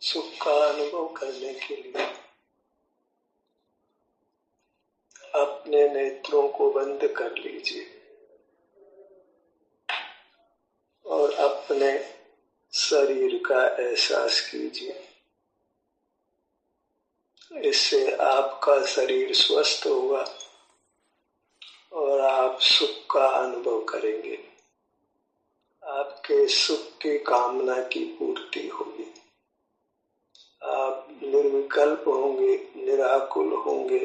सुख का अनुभव करने के लिए अपने नेत्रों को बंद कर लीजिए और अपने शरीर का एहसास कीजिए। इससे आपका शरीर स्वस्थ होगा और आप सुख का अनुभव करेंगे। आपके सुख की कामना की पूर्ति होगी। आप निर्विकल्प होंगे, निराकुल होंगे,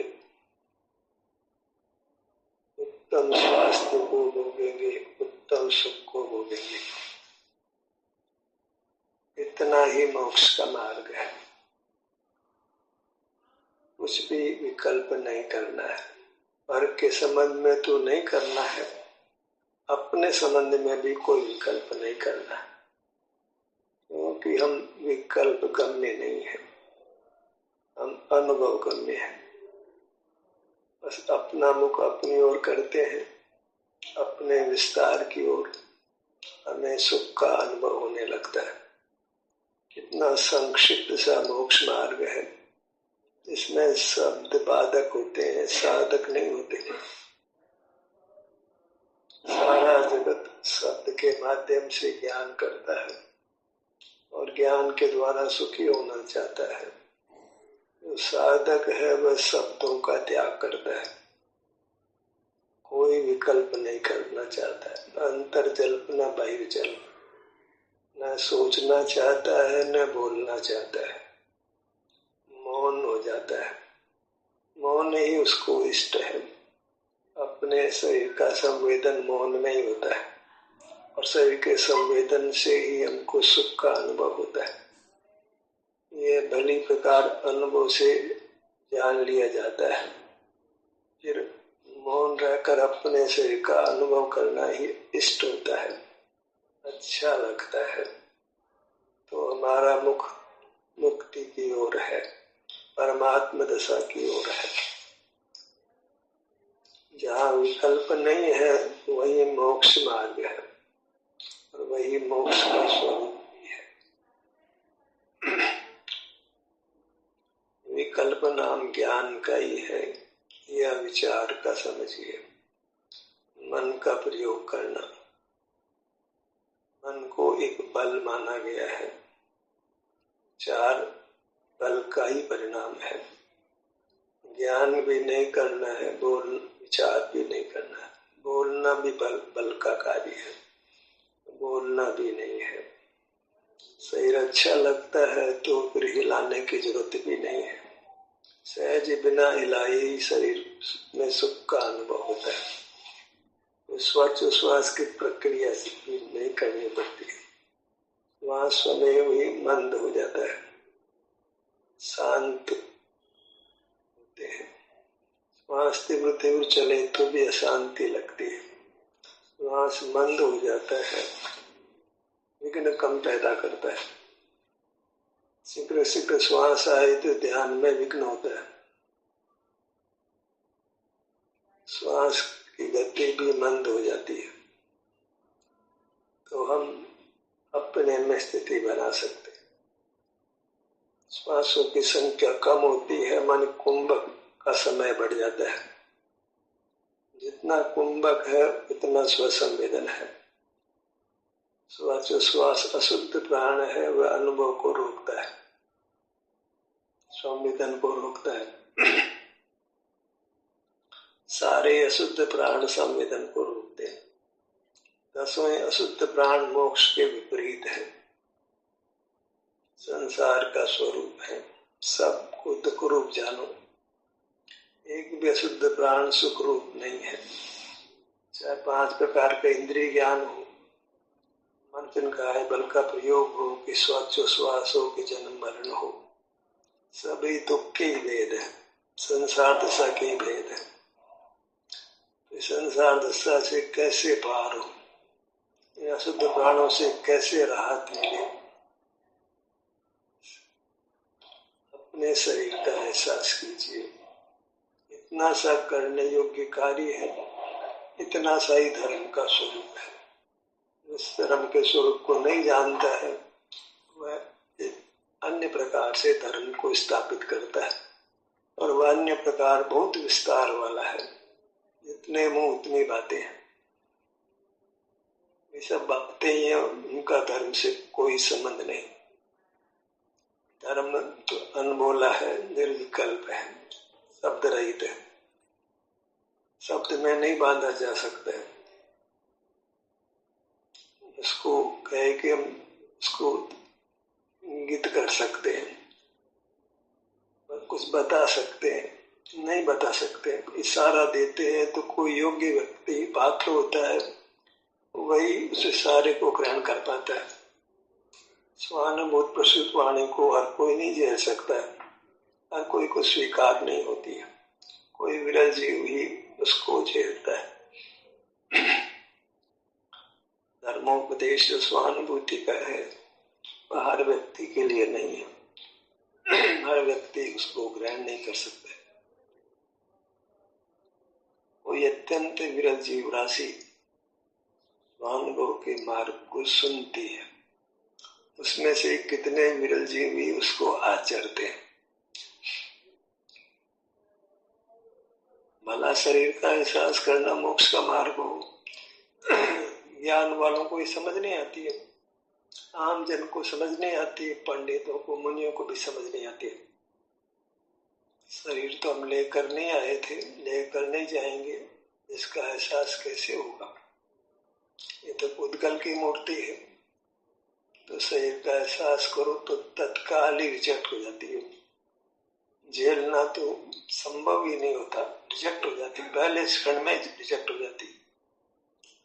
उत्तम स्वास्थ्य को भोगेंगे, उत्तम सुख को भोगेंगे। इतना ही मोक्ष का मार्ग है। कुछ भी विकल्प नहीं करना है। पर के संबंध में तो नहीं करना है, अपने संबंध में भी कोई विकल्प नहीं करना है, क्योंकि हम विकल्प गम्य नहीं है, हम अनुभव गम्य है। बस अपना मुख अपनी ओर करते हैं, अपने विस्तार की ओर, हमें सुख का अनुभव होने लगता है। कितना संक्षिप्त सा मोक्ष मार्ग है। इसमें शब्द बाधक होते हैं, साधक नहीं होते हैं। सारा जगत शब्द के माध्यम से ज्ञान करता है और ज्ञान के द्वारा सुखी होना चाहता है। जो साधक है वह शब्दों का त्याग करता है, कोई विकल्प नहीं करना चाहता है। न अंतर जल्प न बाह्य जल्प, न सोचना चाहता है न बोलना चाहता है। मौन हो जाता है। मौन ही उसको इष्ट है। अपने शरीर का संवेदन मौन में ही होता है और शरीर के संवेदन से ही हमको सुख का अनुभव होता है। ये भली प्रकार अनुभव से जान लिया जाता है। फिर मौन रहकर अपने शरीर का अनुभव करना ही इष्ट होता है, अच्छा लगता है। तो हमारा मुख मुक्ति की ओर है, परमात्म दशा की ओर है। जहाँ विकल्प नहीं है वही मोक्ष मार्ग है और वही मोक्ष का स्वरूप भी है। विकल्प नाम ज्ञान का ही है, यह विचार का समझिए। मन का प्रयोग करना, मन को एक बल माना गया है। चार बल का ही परिणाम है। ज्ञान भी नहीं करना है, विचार भी नहीं करना है। बोलना भी बल का कार्य है, बोलना भी नहीं है। शरीर अच्छा लगता है तो फिर हिलाने की जरूरत भी नहीं है। सहज बिना हिलाए ही शरीर में सुख का अनुभव होता है। श्वास की प्रक्रिया भी नहीं करनी पड़ती है। वहां स्वयं ही मंद हो जाता है, शांत होते हैं। श्वास तीव्र तीव्र चले तो भी अशांति लगती है। श्वास मंद हो जाता है, विघ्न कम पैदा करता है। शीघ्र शीघ्र श्वास आए तो ध्यान में विघ्न होता है। श्वास की गति भी मंद हो जाती है। तो हम अपने में स्थिति बना सकते हैं। श्वासों की संख्या कम होती है, मन कुंभक का समय बढ़ जाता है। जितना कुंभक है उतना स्वसंवेदन है। श्वास अशुद्ध प्राण है, वह अनुभव को रोकता है, संवेदन को रोकता है। सारे अशुद्ध प्राण संवेदन को रोकते हैं। दसवें अशुद्ध प्राण मोक्ष के विपरीत है, संसार का स्वरूप है। सबको दुख रूप जानो। एक भी अशुद्ध प्राण सुख रूप नहीं है। चाहे 5 प्रकार का इंद्रिय ज्ञान हो, मन चिन्ह बल का प्रयोग हो, कि श्वास हो, कि जन्म मरण हो, सभी दुख के ही भेद है, संसार दशा के ही भेद है। तो संसार दशा से कैसे पार हो, इन अशुद्ध प्राणों से कैसे राहत मिले, अपने शरीर का एहसास कीजिए। इतना सा करने योग्य कार्य है, इतना सा ही धर्म का स्वरूप है। जिस धर्म के स्वरूप को नहीं जानता है वह अन्य अन्य प्रकार से धर्म को स्थापित करता है, और वह अन्य प्रकार बहुत विस्तार वाला है। जितने मुंह उतनी बातें हैं, ये सब बातें ही हैं, उनका धर्म से कोई संबंध नहीं। धर्म तो अनमोला है, निर्विकल्प है, शब्द रहित है, शब्द में नहीं बांधा जा सकता है। उसको कहे कि हम उसको इंगित कर सकते हैं, कुछ बता सकते हैं, नहीं बता सकते। इशारा देते हैं तो कोई योग्य व्यक्ति पात्र होता है, वही उस इशारे को ग्रहण कर पाता है। स्वानुभूत प्रसूत वाणी को हर कोई नहीं झेल सकता है, हर कोई को स्वीकार नहीं होती है, कोई विरल जीव ही उसको झेलता है। धर्मोपदेश जो स्वानुभूति का है, वह हर व्यक्ति के लिए नहीं है, हर व्यक्ति उसको ग्रहण नहीं कर सकता। कोई अत्यंत विरल जीव राशि स्वानुभव के मार्ग को सुनती है, उसमें से कितने विरल जीव ही उसको आचरते हैं। भला शरीर का एहसास करना मोक्ष का मार्ग हो, ज्ञान वालों को ये समझ नहीं आती है, आम जन को समझ नहीं आती है, पंडितों को मुनियों को भी समझ नहीं आती है। शरीर तो हम लेकर नहीं आए थे, लेकर नहीं जाएंगे, इसका एहसास कैसे होगा? ये तो पुद्गल की मूर्ति है, तो शरीर का एहसास करो तो तत्काल ही रिजेक्ट हो जाती है। झेलना तो संभव ही नहीं होता, रिजेक्ट हो जाती, पहले क्षण में रिजेक्ट हो जाती।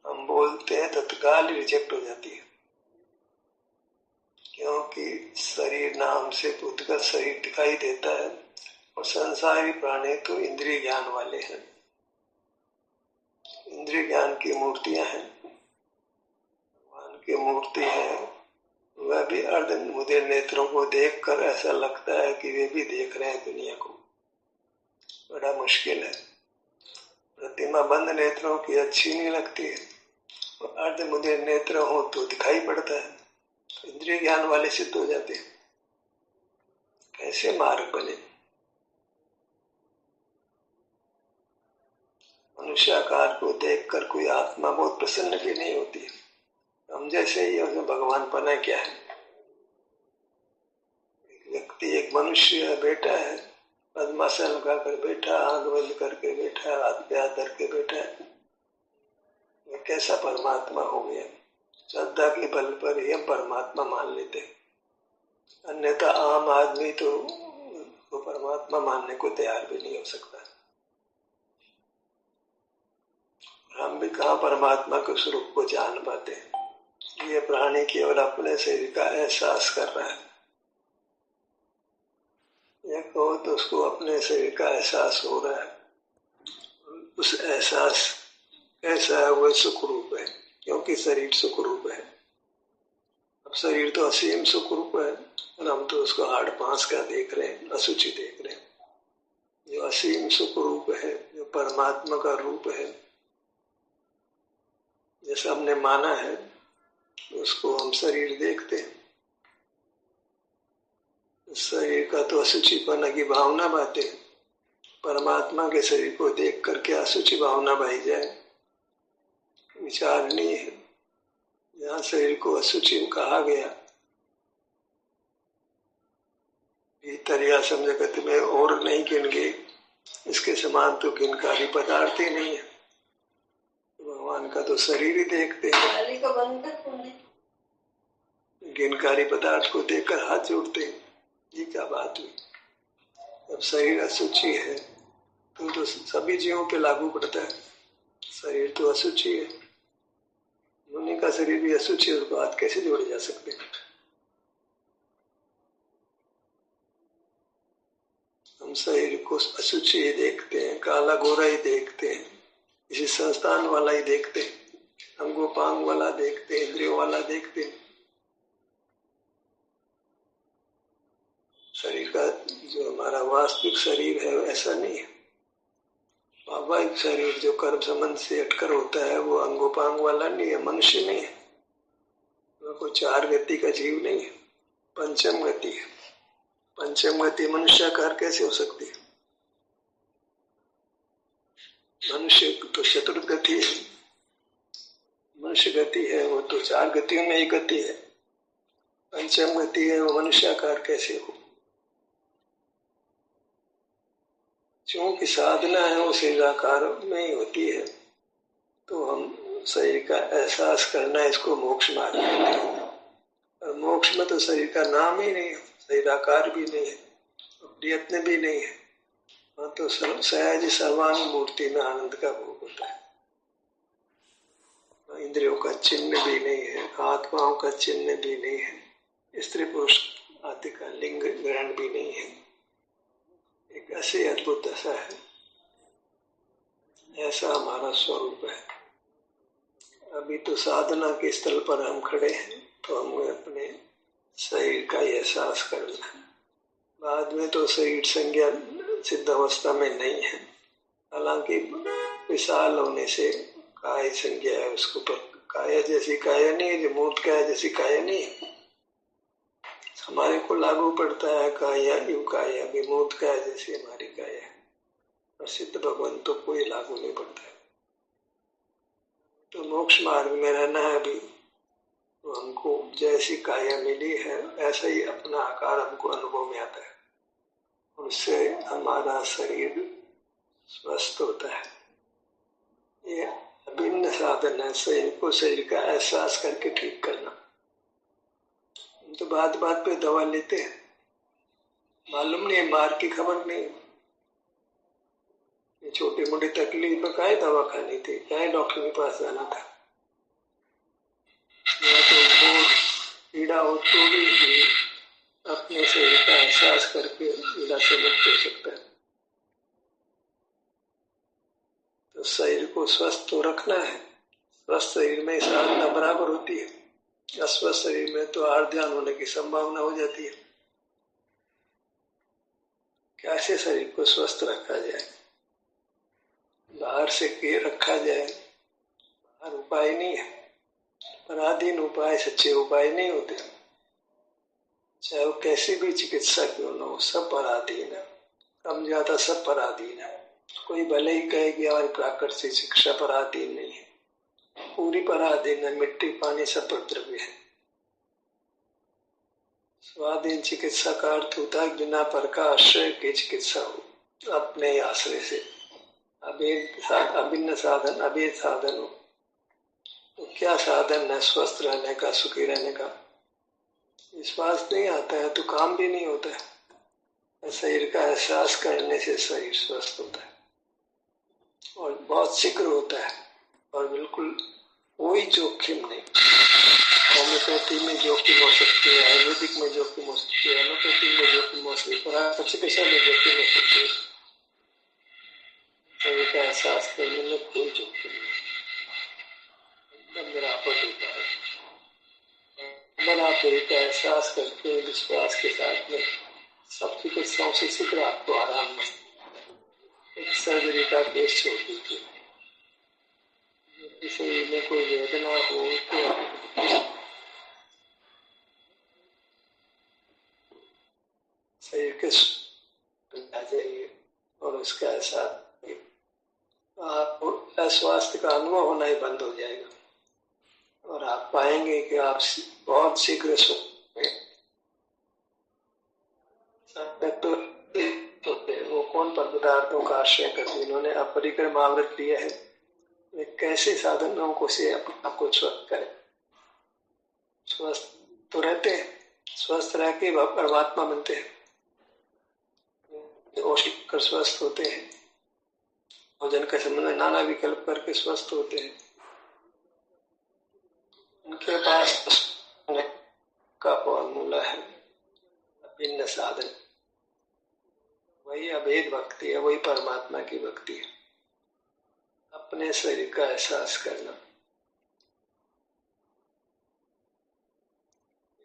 हम बोलते हैं तत्काल ही रिजेक्ट हो जाती है, क्योंकि शरीर नाम से पुद्गल शरीर दिखाई देता है, और संसारी प्राणी तो इंद्रिय ज्ञान वाले हैं, इंद्रिय ज्ञान की मूर्तियां हैं, भगवान की मूर्ति है। वह भी अर्ध मुदे नेत्रों को देखकर ऐसा लगता है कि वे भी देख रहे हैं दुनिया को। बड़ा मुश्किल है, प्रतिमा बंद नेत्रों की अच्छी नहीं लगती है, और अर्ध मुदे नेत्र हो तो दिखाई पड़ता है, इंद्रिय ज्ञान वाले सिद्ध हो जाते हैं। कैसे मार्ग बने? मनुष्याकार को देखकर कोई आत्मा बहुत प्रसन्न भी नहीं होती है। हम जैसे ही उसमें भगवान बना क्या है? एक व्यक्ति, एक मनुष्य बेटा है, पद्मासन लगाकर बैठा, आंख बंद करके बैठा, हाथ पे हाथ धर के बैठा है, वह कैसा परमात्मा हो गया? श्रद्धा के बल पर ही हम परमात्मा मान लेते, अन्यथा आम आदमी तो परमात्मा मानने को तैयार भी नहीं हो सकता। हम भी कहाँ परमात्मा के स्वरूप को जान पाते हैं? ये प्राणी केवल अपने शरीर का एहसास कर रहा है, यह कहो तो उसको अपने शरीर का एहसास हो रहा है। उस एहसास कैसा है? वह सुख रूप है, क्योंकि शरीर सुख रूप है। अब शरीर तो असीम सुख रूप है, और हम तो उसको हाड़ पांस का देख रहे हैं, अशुचि देख रहे हैं। जो असीम सुख रूप है, जो परमात्मा का रूप है, जैसा हमने माना है, उसको हम शरीर देखते हैं। शरीर का तो अशुचिपना की भावना बाते, परमात्मा के शरीर को देख करके अशुचि भावना भाई जाए, विचारणीय है। जहाँ शरीर को अशुचि कहा गया, भीतर या समझगत में और नहीं गिनगे, इसके समान तो गिनकारी पदार्थ ही नहीं है। भगवान का तो शरीर ही देखते हैं, गिनकारी पदार्थ को देखकर हाथ जोड़ते हैं, ये क्या बात हुई? अब शरीर अशुचि है तो सभी जीवों पे लागू पड़ता है। शरीर तो अशुचि है, मुनि का शरीर भी अशुचि है, बात कैसे जोड़े जा सकते हैं? हम शरीर को अशुचि ही देखते हैं, काला गोरा ही देखते हैं, किसी संस्थान वाला ही देखते हैं, अंगोपांग वाला देखते हैं, इंद्रियों वाला देखते हैं। शरीर का जो हमारा वास्तविक शरीर है ऐसा नहीं है। स्वाभाविक शरीर जो कर्म संबंध से हटकर होता है, वो अंगोपांग वाला नहीं है, मनुष्य नहीं है, वो कोई चार गति का जीव नहीं है, पंचम गति है। पंचम गति मनुष्याकार कैसे हो सकती है? मनुष्य तो चतुर्थ गति है, मनुष्य गति है वो तो 4 गतियों में एक गति है। पंचम गति है वो मनुष्याकार कैसे हो? क्योंकि साधना है वो शरीराकार में ही होती है, तो हम शरीर का एहसास करना इसको मोक्ष मार्ग कहते हैं। और मोक्ष में तो शरीर का नाम ही नहीं है, शरीराकार भी नहीं है, प्रयत्न भी नहीं है, वहाँ तो सहज सर्वानुभूति में आनंद का भोग होता है। इंद्रियों का चिन्ह भी नहीं है, आत्माओं का चिन्ह भी नहीं है, स्त्री पुरुष आदि का लिंग ग्रहण भी नहीं है। एक ऐसी अद्भुत दशा है, ऐसा हमारा स्वरूप है। अभी तो साधना के स्थल पर हम खड़े हैं, तो हमें अपने शरीर का एहसास करना है। बाद में तो शरीर संज्ञा सिद्ध अवस्था में नहीं है, हालांकि विशाल होने से काय संज्ञा है उसको, पर काया जैसी काया नहीं है, जो मूर्त काया जैसी काया नहीं है। हमारे को लागू पड़ता है काया यू काया, विमूर्त काया जैसी हमारी काया है, और सिद्ध भगवान तो कोई लागू नहीं पड़ता है। तो मोक्ष मार्ग में रहना है अभी, तो हमको जैसी काया मिली है ऐसा ही अपना आकार हमको अनुभव में आता है, उससे हमारा शरीर स्वस्थ होता है। ये अभिन्न साधन है शरीर को शरीर का एहसास करके ठीक करना। तो बात बात पे दवा लेते हैं, मालूम नहीं है, मार्ग की खबर नहीं। ये छोटी मोटी तकलीफ में काहे दवा खानी थी, काहे डॉक्टर के पास जाना था? या तो वो पीड़ा हो तो भी अपने शरीर का एहसास करके पीड़ा से मुक्त हो सकता है। तो शरीर को स्वस्थ तो रखना है, स्वस्थ शरीर में साधना बराबर होती है, अस्वस्थ शरीर में तो आर ध्यान होने की संभावना हो जाती है। कैसे शरीर को स्वस्थ रखा जाए, बाहर से के रखा जाए, बाहर उपाय नहीं है, पराधीन उपाय सच्चे उपाय नहीं होते। चाहे वो कैसी भी चिकित्सा क्यों न हो, सब पराधीन है, कम ज्यादा सब पराधीन है। कोई भले ही कहे कि हमारी प्राकृतिक शिक्षा पराधीन नहीं है, पूरी पराधीन है, मिट्टी पानी सब पर द्रव्य है। स्वाधीन चिकित्सा का अर्थ होता है बिना पर का आश्रय की चिकित्सा हो, अपने आश्रय से। अभिन्न साधन अभेद साधन हो, तो क्या साधन है स्वस्थ रहने का, सुखी रहने का? विश्वास नहीं आता है तो काम भी नहीं होता है। शरीर का एहसास करने से शरीर स्वस्थ होता है और बहुत शीघ्र होता है, और बिल्कुल कोई जोखिम नहीं। होम्योपैथी में जोखिम हो सकती है, आयुर्वेदिक में जोखिम हो सकती है, एलोपैथी में जोखिम हो सकती है, प्राकृतिक चिकित्सा में जोखिम हो सकती है। शरीर का एहसास करने में कोई जोखिम नहीं, एकदम निरापद होता है। आप शरीर का एहसास करके विश्वास के साथ में सब चिकित्साओं से शीघ्र आपको आराम मिले। एक सर्जरी का केस छोड़ दीजिए, शरीर में कोई वेदना हो तो शरीर के आ जाइए, और उसका एहसास आपको अस्वास्थ्य का अनुभव होना ही बंद हो जाएगा, और आप पाएंगे कि आप बहुत शीघ्र वो कौन पदार्थों का आश्रय करते, इन्होंने अपरिक्रम आवृत लिया है, वे कैसे साधनों को से आपको स्वस्थ करें। स्वस्थ तो रहते हैं, स्वस्थ रह के परमात्मा बनते हैं, कर स्वस्थ होते हैं, भोजन के संबंध में नाना विकल्प करके स्वस्थ होते हैं। उनके पास का फॉर्मूला है अभिन्न साधन, वही अभेद भक्ति है, वही परमात्मा की भक्ति है। अपने शरीर का एहसास करना,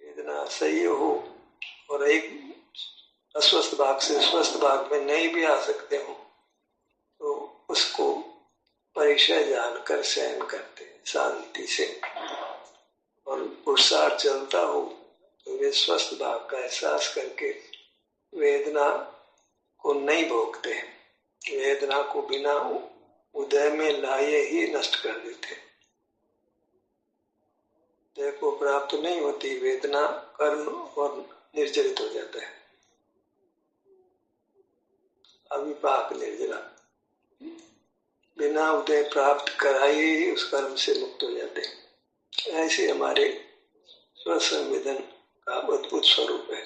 वेदना सही हो और एक अस्वस्थ भाग से स्वस्थ भाग में नहीं भी आ सकते हो, तो उसको परीक्षा जानकर सहन करते हैं शांति से, और पुरुषार्थ चलता हो तो वे स्वस्थ भाव का एहसास करके वेदना को नहीं भोगते, वेदना को बिना उदय में लाए ही नष्ट कर देते। उदय को प्राप्त नहीं होती वेदना, कर्म और निर्जरित हो जाता है, अविपाक निर्जरा। बिना उदय प्राप्त कराए ही उस कर्म से मुक्त हो जाते हैं। ऐसे हमारे स्वसंवेदन का अद्भुत स्वरूप है।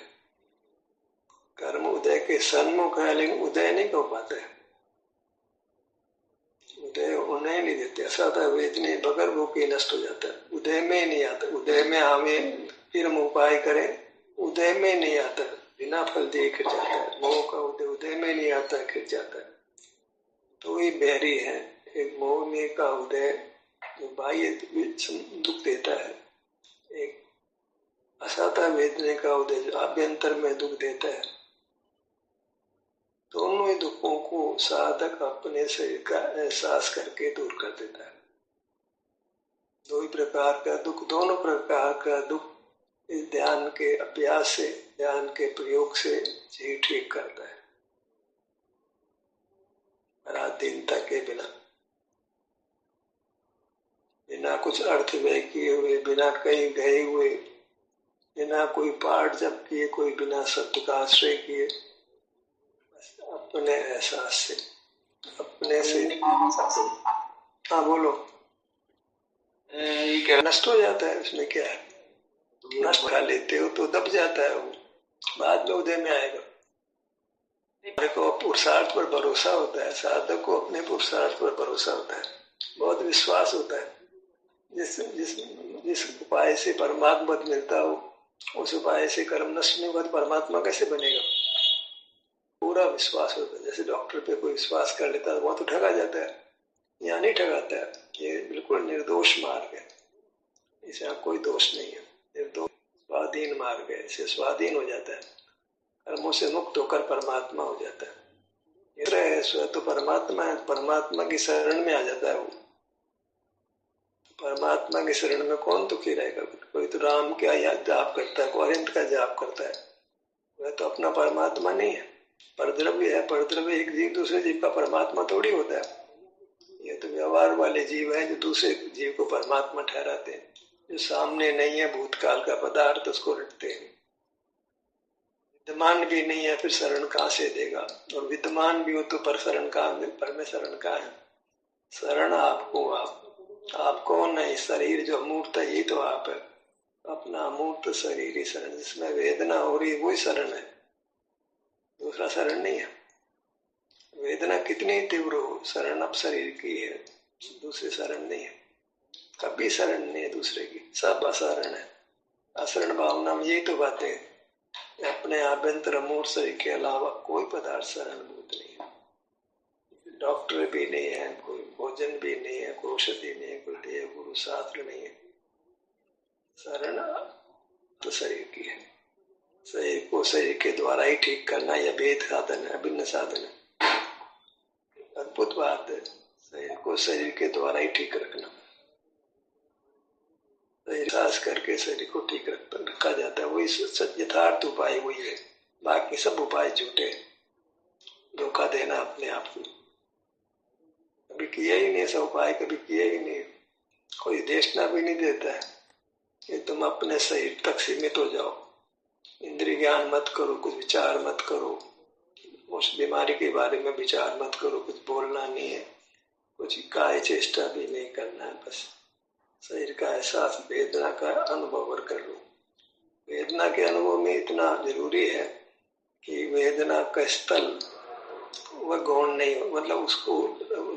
कर्म उदय के सन्मुख है, लेकिन उदय नहीं हो पाता है, उदय उन्हें नहीं देते। ऐसा था वेदने बगैर वो के नष्ट हो जाता है, उदय में नहीं आता। उदय में आवे फिर हम उपाय करें, उदय में नहीं आता, बिना फल दिए गिर जाता है। मोह का उदय उदय में नहीं आता, गिर जाता है। तो ही बैरी है। एक मोह में का उदय जो बाह्य दुख देता है, एक असाता वेदने का उदय जो आभ्यंतर में दुख देता है। दोनों ही दुखों को साधक अपने शरीर का एहसास करके दूर कर देता है। दो ही प्रकार का दुख, दोनों प्रकार का दुख इस ध्यान के अभ्यास से, ध्यान के प्रयोग से जी ठीक करता है, पराधीनता के बिना, बिना कुछ अर्थ व्यय किए हुए, बिना कहीं गए हुए, बिना कोई पाठ जप किए, कोई बिना शब्द का आश्रय किए, अपने एहसास से, अपने से। हाँ बोलो। ये क्या नष्ट हो जाता है, उसमें क्या है, नष्ट खा लेते हो तो दब जाता है वो, बाद में उदय में आएगा। देखो पुरुषार्थ पर भरोसा होता है, साधक को अपने पुरुषार्थ पर भरोसा होता है, बहुत विश्वास होता है। जिस जिस जिस उपाय से परमात्मा मिलता हो, उस उपाय से कर्म नष्ट नहीं होगा तो परमात्मा कैसे बनेगा, पूरा विश्वास होता है। जैसे डॉक्टर पे कोई विश्वास कर लेता है वो तो ठगा जाता है, यहाँ नहीं ठगाता है। ये बिल्कुल निर्दोष मार्ग है, इसमें कोई दोष नहीं है, निर्दोष स्वाधीन मार्ग है। इससे स्वाधीन हो जाता है, कर्मों से मुक्त होकर परमात्मा हो जाता है। है स्वयं तो परमात्मा है, परमात्मा की शरण में आ जाता है वो। परमात्मा की शरण में कौन दुखी रहेगा। कोई तो राम का जाप करता है, कोई अरिंद का जाप करता है, वह तो अपना परमात्मा नहीं है, परद्रव्य है। परद्रव्य एक जीव दूसरे जीव का परमात्मा थोड़ी होता है। ये तो व्यवहार वाले जीव हैं जो दूसरे जीव को परमात्मा ठहराते हैं, जो सामने नहीं है, भूतकाल का पदार्थ उसको रटते हैं। विद्यमान भी नहीं है, फिर शरण कहाँ से देगा, और विद्यमान भी हो तो पर शरण कहाँ, पर में शरण कहाँ है। शरण आपको, आप कौन है, शरीर जो अमूर्त है ये तो आप है, अपना अमूर्त शरीर ही शरण, जिसमें वेदना हो रही है वही शरण है, दूसरा शरण नहीं है। वेदना कितनी तीव्र हो, शरण अब शरीर की है, दूसरी शरण नहीं है, कभी शरण नहीं है दूसरे की, सब अशरण है। अशरण भावना में यही तो बातें है, अपने आभ्यंतर अमूर्त शरीर के अलावा कोई पदार्थ शरणभूत नहीं है। डॉक्टर भी नहीं है, कोई भोजन भी नहीं है, कोई औषधि नहीं है, कोई देव गुरु शास्त्र नहीं है। शरण तो शरीर की है, शरीर को शरीर के द्वारा ही ठीक करना यह भेद साधन है, अभिन्न साधन है। अद्भुत बात है, शरीर को शरीर के द्वारा ही ठीक रखना, एहसास करके शरीर को ठीक रखा जाता है, वही यथार्थ उपाय वही है। बाकी सब उपाय झूठे, धोखा देना अपने आप को। कभी किया ही नहीं, सब उपाय कभी किया ही नहीं, कोई देशना भी नहीं देता है कि तुम अपने शरीर तक सीमित हो जाओ, इंद्रिय ज्ञान मत करो, कुछ विचार मत करो, उस बीमारी के बारे में विचार मत करो, कुछ बोलना नहीं है, कुछ काय चेष्टा भी नहीं करना है, बस शरीर का एहसास, वेदना का अनुभव कर लो। वेदना के अनुभव में इतना जरूरी है कि वेदना का स्थल वह गौण नहीं, मतलब उसको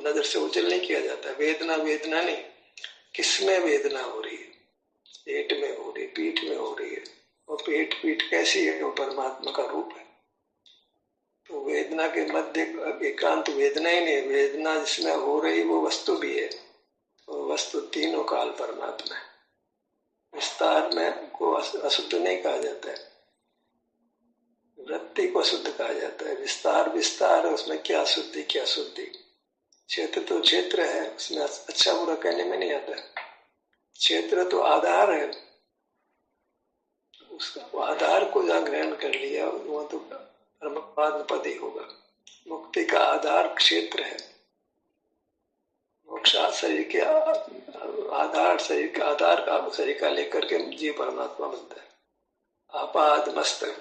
नजर से ओझल नहीं किया जाता। वेदना वेदना नहीं, किसमें वेदना हो रही है, पेट में हो रही, पीठ में हो रही है, और पेट पीठ कैसी है, वो परमात्मा का रूप है। तो वेदना के मध्य एकांत वेदना ही नहीं, वेदना जिसमें हो रही वो वस्तु भी है, और वस्तु तीनों काल परमात्मा है। विस्तार में को अशुद्ध नहीं कहा जाता है, वृत्ति को शुद्ध कहा जाता है। विस्तार विस्तार है, उसमें क्या शुद्धि क्या शुद्धि। क्षेत्र तो क्षेत्र है, उसमें अच्छा बुरा कहने में नहीं आता है। क्षेत्र तो आधार है, उसका आधार को जहाँ ग्रहण कर लिया वो तो पद ही होगा। मुक्ति का आधार क्षेत्र है। मोक्ष शरीर के आधार, शरीर का आधार का शरीर का लेकर के जीव परमात्मा बनता है। आपाद मस्तक,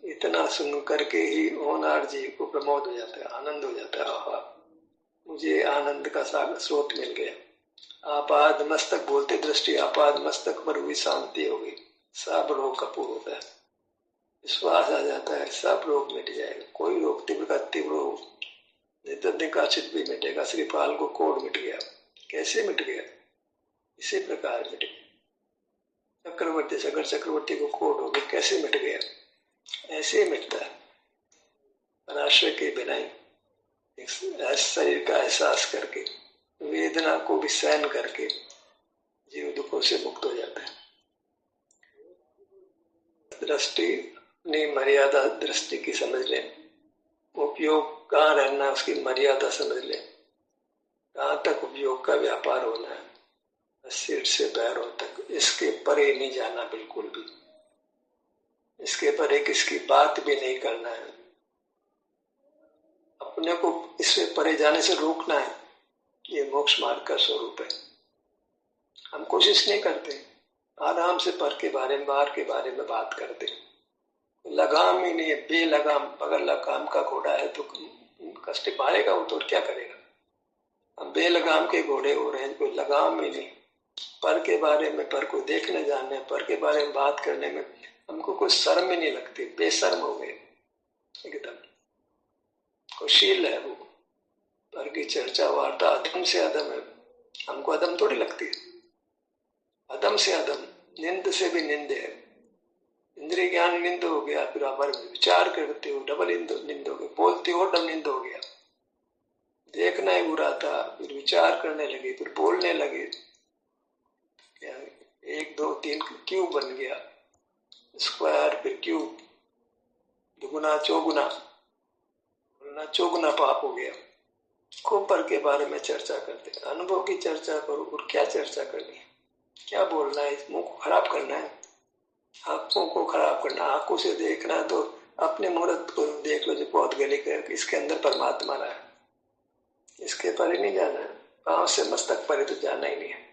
इतना सुन करके ही होनार जीव को प्रमोद हो जाता है, आनंद हो जाता है। आहा, मुझे आनंद का सागर स्रोत मिल गया। आपाद मस्तक बोलते दृष्टि आपाद मस्तक पर हुई शांति हो गई, सब रोग कपूर होता है, विश्वास आ जाता है, सब रोग मिट जाएगा। कोई रोग तीव्र का तीव्र हो, निकाचित भी मिटेगा। श्रीपाल को कोढ़ मिट गया, कैसे मिट गया? इसी प्रकार मिट गया। चक्रवर्ती सगर चक्रवर्ती को कोढ़ हो गया, कैसे मिट गया? ऐसे मिटता है। पराशर के बिना ही शरीर का एहसास करके, वेदना को भी सहन करके जीव दुखों से मुक्त हो जाता है। दृष्टि ने मर्यादा दृष्टि की समझ लें, उपयोग कहाँ रहना उसकी मर्यादा समझ लें, कहाँ तक उपयोग का व्यापार होना है, सिर से पैरों तक, इसके परे नहीं जाना बिल्कुल भी, इसके परे किसकी बात भी नहीं करना है। अपने को इससे परे जाने से रोकना है। ये मोक्ष मार्ग का स्वरूप है। हम कोशिश नहीं करते, आराम से पर के बारे में, बाहर के बारे में बात करते। लगाम ही नहीं है, बेलगाम। अगर लगाम का घोड़ा है तो कष्ट पाएगा वो, तो क्या करेगा? हम बेलगाम के घोड़े हो रहे हैं, कोई लगाम ही नहीं। पर के बारे में, पर को देखने जाने, पर के बारे में बात करने में हमको कोई शर्म ही नहीं लगती, बेशर्म हो गए एकदम। कुशील है वो, पर की चर्चा वार्ता अदम से अदम है। हमको अदम थोड़ी लगती है, अदम से अदम, निंद से भी निंद है। इंद्रिय ज्ञान निंद हो गया, फिर हमारे विचार करते हो डबल निंद हो गया, बोलते हो डबल निंद हो गया। देखना ही बुरा था, फिर विचार करने लगे, फिर बोलने लगे, 1 2 3 क्यूब बन गया, स्क्वायर फिर क्यूब, दुगुना चौगुना, बोलना चौगुना पाप हो गया। खूब पर के बारे में चर्चा करते, अनुभव की चर्चा करो। और क्या चर्चा करनी है, क्या बोलना है? मुंह को खराब करना है, आंखों को खराब करना। आंखों से देखना तो अपने मुहूर्त को देख लो जो बहुत गली कर, इसके अंदर परमात्मा रहा है, इसके परे नहीं जाना है। पांव से मस्तक परे तो जाना ही नहीं है।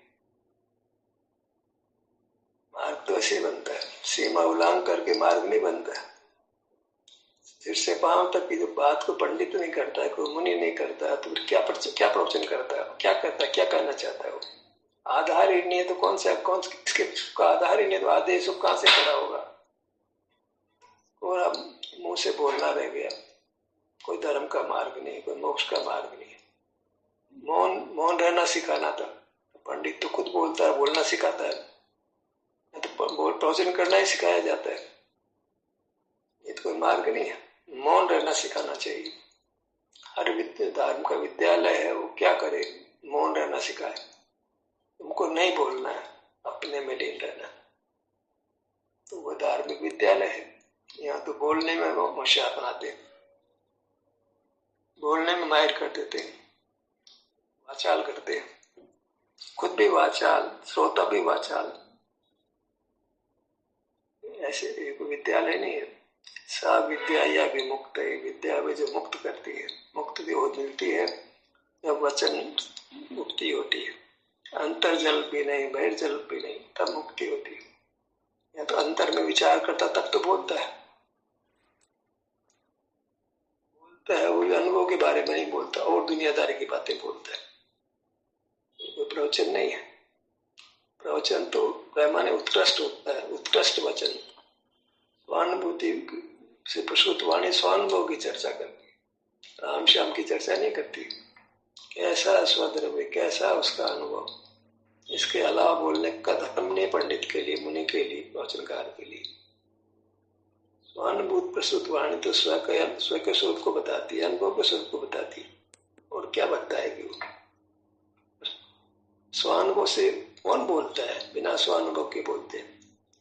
मार्ग तो ऐसे बनता है, सीमा उल्लंघन करके मार्ग नहीं बनता है। सिर से पांव तक की जो बात को पंडित नहीं करता है, कोई मुनि नहीं करता है, तो फिर क्या प्रवचन करता है? क्या करता है? क्या कहना चाहता है वो? आधार ही नहीं है तो कौन किसके का आधार ही नहीं, तो आदेश कहां से खड़ा होगा? और अब मुंह से बोलना रह गया। कोई धर्म का मार्ग नहीं, कोई मोक्ष का मार्ग नहीं। मौन रहना सिखाना था। पंडित तो खुद बोलता है, बोलना सिखाता है, तो प्रवचन करना ही सिखाया जाता है। ये तो कोई मार्ग नहीं है। मौन रहना सिखाना चाहिए। हर धर्म का विद्यालय है, वो क्या करे? मौन रहना सिखाए। तुमको नहीं बोलना है, अपने में लीन रहना, तो वो धार्मिक विद्यालय है। यहाँ तो बोलने में वो होशियार बनाते हैं, बोलने में माहिर कर देते हैं, वाचाल करते हैं, खुद भी वाचाल, श्रोता भी वाचाल। ऐसे एक विद्यालय नहीं है। सा विद्या या भी मुक्त है, विद्या में जो मुक्त करती है, मुक्ति हो मिलती है जब वचन मुक्ति होती है। अंतर जल भी नहीं, बहिर जल भी नहीं, तब मुक्ति होती है। या तो अंतर में विचार करता तब तो बोलता है वो अनुभव के बारे में नहीं बोलता, और दुनियादारी की बातें बोलता है। वो प्रवचन नहीं है। प्रवचन तो पैमाने उत्कृष्ट होता है, उत्कृष्ट वचन। स्वानुभूति से प्रसूत वाणी स्वानुभव की चर्चा करती है, राम श्याम की चर्चा नहीं करती। कैसा स्वद्रव्य, कैसा उसका अनुभव, इसके अलावा बोलने का धर्म नहीं पंडित के लिए, मुनि के लिए, वचनकार के लिए। स्वानुभूत प्रसूत वाणी तो स्व के स्वरूप को बताती है, अनुभव के स्वरूप को बताती है, और क्या बताएगी वो? स्वानुभव से कौन बोलता है? बिना स्वानुभव के बोलते हैं।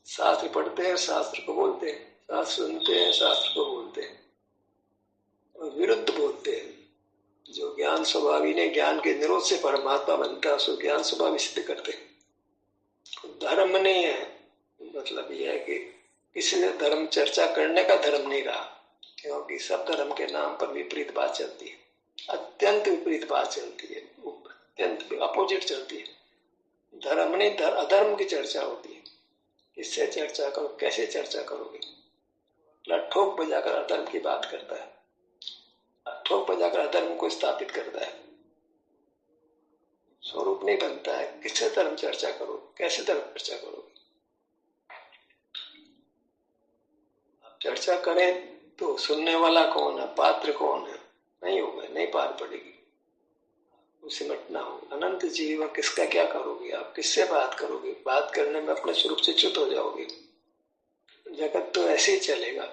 शास्त्र पढ़ते हैं, शास्त्र को बोलते हैं, शास्त्र सुनते हैं, शास्त्र को बोलते हैं, और विरुद्ध बोलते हैं। जो ज्ञान स्वभावी ने ज्ञान के निरोध से परमात्मा बनता है, उसको ज्ञान स्वभावी सिद्ध करते हैं। धर्म नहीं है, मतलब यह है कि किसी ने धर्म चर्चा करने का धर्म नहीं रहा, क्योंकि सब धर्म के नाम पर विपरीत बात चलती है, अत्यंत विपरीत बात चलती है, अत्यंत अपोजिट चलती है। धर्म नहीं अधर्म की चर्चा होती है। किससे चर्चा करो, कैसे चर्चा करोगे? ठोक बजाकर अधर्म की बात करता है, ठोक बजाकर अधर्म को स्थापित करता है। स्वरूप नहीं बनता है। किससे धर्म चर्चा करो, कैसे धर्म चर्चा करोगे? आप चर्चा करें तो सुनने वाला कौन है, पात्र कौन है? नहीं होगा, नहीं पार पड़ेगी, सिमटना हो। अनंत जीव, किसका क्या करोगे? आप किससे बात करोगे? बात करने में अपने स्वरूप से च्युत हो जाओगे। जगत तो ऐसे ही चलेगा।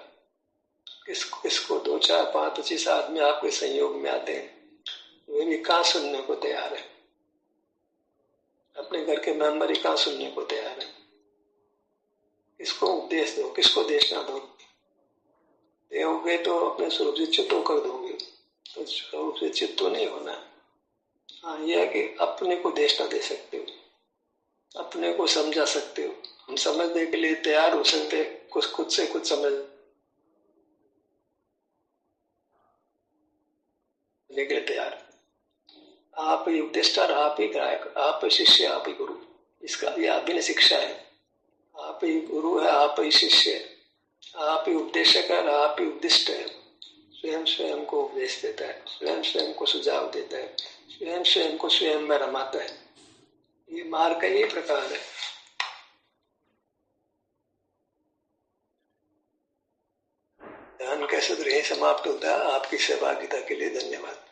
किसको 2, 4, 5, 25 आदमी आपके संयोग में आते हैं, वे भी कहाँ सुनने को तैयार है? अपने घर के मेंबर ही कहाँ सुनने को तैयार है? किसको उपदेश दो, किसको देश ना दो? दोगे तो अपने स्वरूप से च्युत होकर दोगे, तो स्वरूप से च्युत तो नहीं होना। हाँ, यह है कि अपने को देश ना दे सकते हो, अपने को समझा सकते हो। हम समझने के लिए तैयार हो सकते हैं, कुछ खुद से कुछ समझने के लिए तैयार। आप ही उपदेष्टा, आप ही ग्राहक, आप ही शिष्य, आप ही गुरु। इसका ये अभिन्न शिक्षा है। आप ही गुरु है, आप ही शिष्य है, आप ही उपदेशक है, आप ही उपदिष्ट है। स्वयं स्वयं को उपदेश देता है, स्वयं स्वयं को सुझाव देता है, स्वयं स्वयं को स्वयं में रमाता है। ये मार्ग का ये प्रकार है। ध्यान कैसे तो यही समाप्त होता है। आपकी सहभागिता के लिए धन्यवाद।